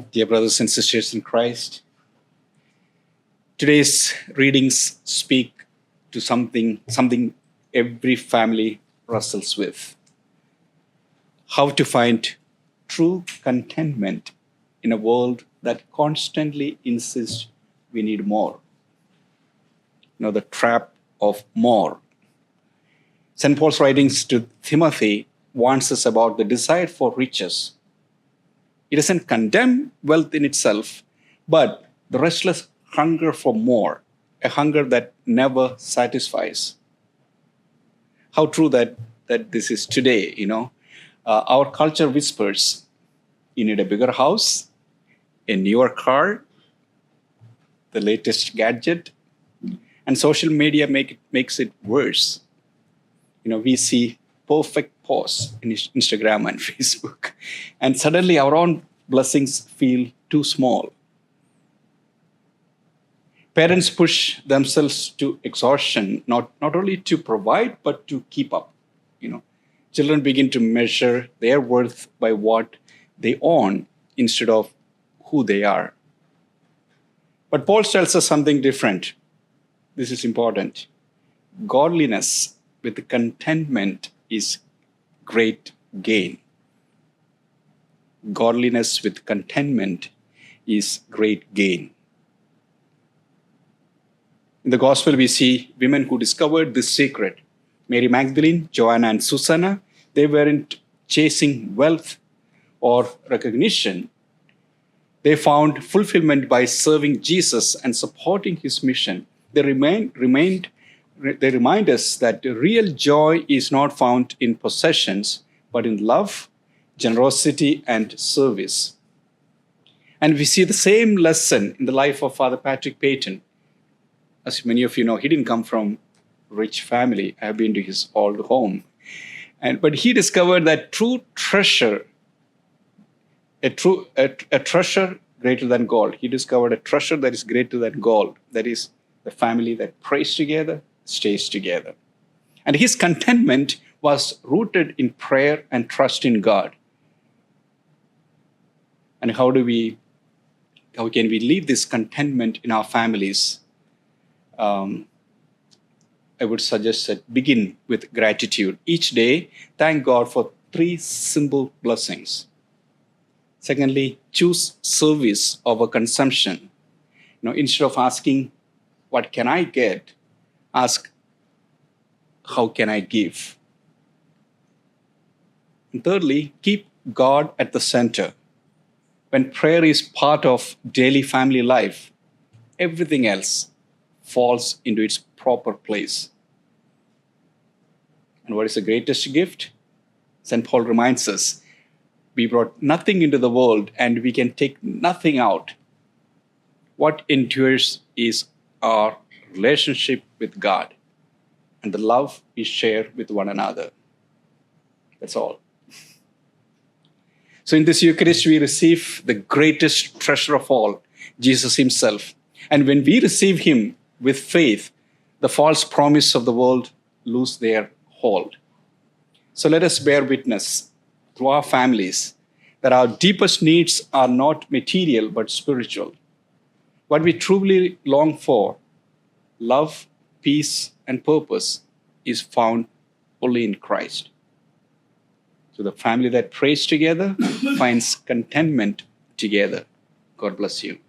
Dear brothers and sisters in Christ, today's readings speak to something every family wrestles with. How to find true contentment in a world that constantly insists we need more. The trap of more. St. Paul's writings to Timothy warns us about the desire for riches. It doesn't condemn wealth in itself, but the restless hunger for more, a hunger that never satisfies. How true that this is today, Our culture whispers, you need a bigger house, a newer car, the latest gadget, and social media makes it worse. We see perfect posts in Instagram and Facebook, and suddenly our own blessings feel too small. Parents push themselves to exhaustion, not only to provide, but to keep up. Children begin to measure their worth by what they own instead of who they are. But Paul tells us something different. This is important. Godliness with contentment is great gain. Godliness with contentment is great gain. In the gospel, we see women who discovered this secret. Mary Magdalene, Joanna, and Susanna, they weren't chasing wealth or recognition. They found fulfillment by serving Jesus and supporting his mission. They remind us that real joy is not found in possessions, but in love, generosity, and service. And we see the same lesson in the life of Father Patrick Peyton. As many of you know, he didn't come from a rich family. I have been to his old home. But he discovered that true treasure, a treasure greater than gold. He discovered a treasure that is greater than gold. That is the family that prays together, stays together. And his contentment was rooted in prayer and trust in God. And how can we leave this contentment in our families? I would suggest that begin with gratitude. Each day, thank God for 3 simple blessings. Secondly, choose service over consumption. Instead of asking, what can I get? Ask, how can I give? And thirdly, keep God at the center. When prayer is part of daily family life, everything else falls into its proper place. And what is the greatest gift? St. Paul reminds us, we brought nothing into the world and we can take nothing out. What endures is our relationship with God and the love we share with one another. That's all. So in this Eucharist, we receive the greatest treasure of all, Jesus himself. And when we receive him with faith, the false promise of the world lose their hold. So let us bear witness to our families that our deepest needs are not material but spiritual. What we truly long for, love, peace, and purpose, is found only in Christ. So the family that prays together finds contentment together. God bless you.